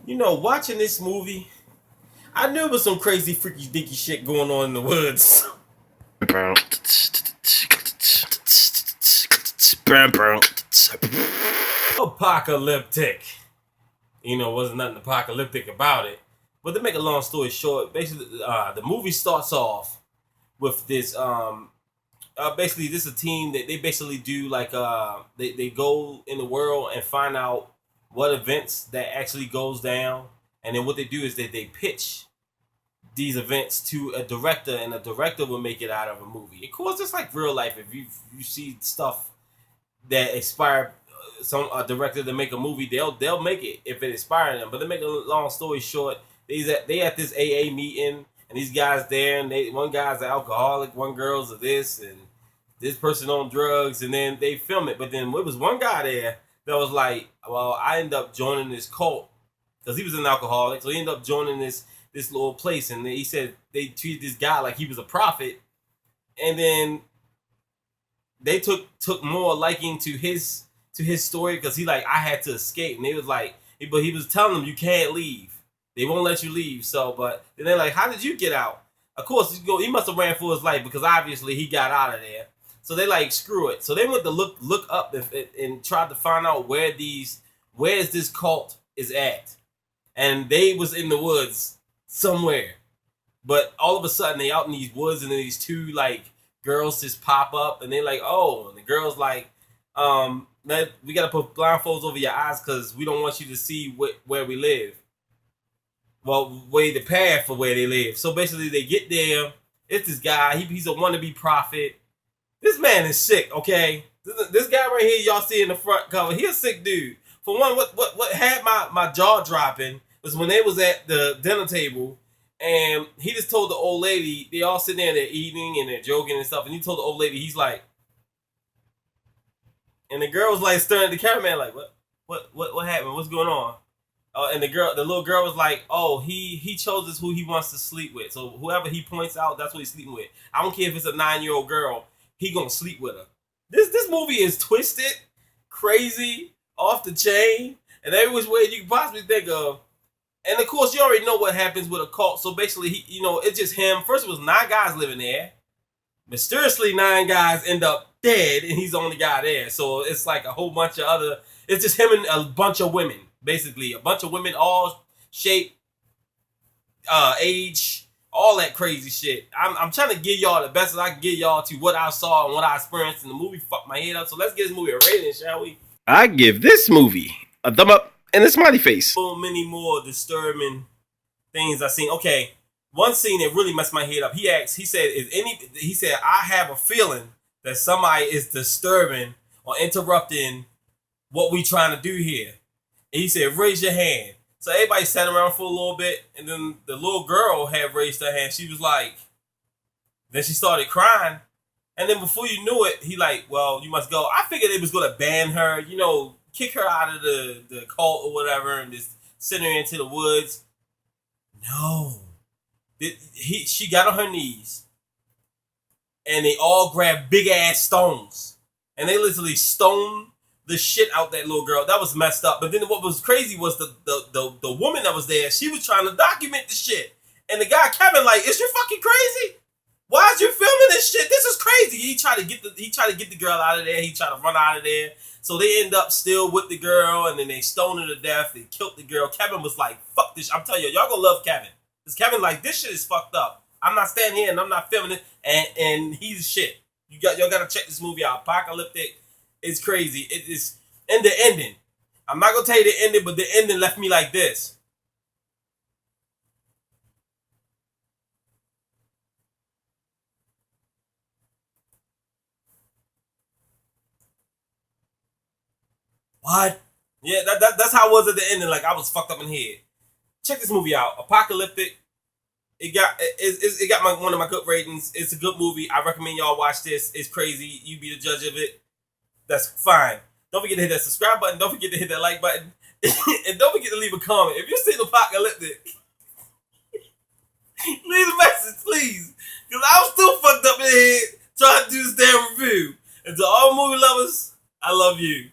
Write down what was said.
Watching this movie, I knew there was some crazy, freaky, dinky shit going on in the woods. Apocalyptic. Wasn't nothing apocalyptic about it. But to make a long story short, basically, the movie starts off with this. Basically, this is a team that they basically do like they go in the world and find out what events that actually goes down, and then what they do is that they pitch these events to a director, and a director will make it out of a movie. Of course, it's like real life. If you see stuff that inspire some a director to make a movie, they'll make it if it inspires them. But to make a long story short, they at this AA meeting, and these guys there, and one guy's an alcoholic, one girl's a this, and this person on drugs, and then they film it. But then there was one guy there that was like, well, I ended up joining this cult because he was an alcoholic, so he ended up joining this little place, and he said they treated this guy like he was a prophet, and then they took more liking to his story because he like I had to escape, and they was like, but he was telling them you can't leave, they won't let you leave. So, but then they're like, how did you get out? Of course, he must have ran for his life because obviously he got out of there. So they like screw it. So they went to look up and tried to find out where's this cult is at, and they was in the woods somewhere. But all of a sudden they out in these woods, and then these two like girls just pop up, and they like, oh, and the girls like, we gotta put blindfolds over your eyes because we don't want you to see where we live. Well, way the path for where they live. So basically they get there. It's this guy. He's a wannabe prophet. This man is sick, okay? This guy right here, y'all see in the front cover, he a sick dude. For one, what had my jaw dropping was when they was at the dinner table, and he just told the old lady, they all sitting there, they're eating and they're joking and stuff, and he told the old lady, he's like, and the girl was like staring at the cameraman like, what happened? What's going on? And the little girl was like, oh, he chooses who he wants to sleep with. So whoever he points out, that's what he's sleeping with. I don't care if it's a 9-year-old girl, he gonna sleep with her. This movie is twisted, crazy, off the chain, and every which way you can possibly think of. And of course, you already know what happens with a cult. So basically, it's just him. First, it was 9 guys living there. Mysteriously, 9 guys end up dead, and he's the only guy there. So it's like a whole bunch of other. It's just him and a bunch of women, basically a bunch of women, all shape, age, all that crazy shit. I'm trying to give y'all the best that I can give y'all to what I saw and what I experienced in the movie. Fucked my head up. So let's get this movie a rating, shall we? I give this movie a thumb up and a smiley face. So many more disturbing things I've seen. Okay, one scene that really messed my head up. He said, I have a feeling that somebody is disturbing or interrupting what we trying to do here. And he said, raise your hand. So everybody sat around for a little bit, and then the little girl had raised her hand. She was like, then she started crying. And then before you knew it, he like, well, you must go. I figured they was going to ban her, kick her out of the cult or whatever, and just send her into the woods. No. She got on her knees, and they all grabbed big ass stones, and they literally stoned the shit out that little girl. That was messed up. But then what was crazy was the woman that was there. She was trying to document the shit, and the guy Kevin like, is you fucking crazy? Why is you filming this shit? This is crazy. He tried to get the girl out of there. He tried to run out of there. So they end up still with the girl, and then they stoned her to death. They killed the girl. Kevin was like, fuck this. I'm telling you, y'all gonna love Kevin. Because Kevin like, this shit is fucked up. I'm not standing here and I'm not filming it. And he's shit. Y'all gotta check this movie out. Apocalyptic. It's crazy. It is. And the ending. I'm not gonna tell you the ending, but the ending left me like this. What? Yeah, that's how it was at the ending. Like, I was fucked up in head. Check this movie out. Apocalyptic. It got one of my good ratings. It's a good movie. I recommend y'all watch this. It's crazy. You be the judge of it. That's fine. Don't forget to hit that subscribe button. Don't forget to hit that like button. And don't forget to leave a comment. If you're still apocalyptic, leave a message, please. Because I'm still fucked up in the head trying to do this damn review. And to all movie lovers, I love you.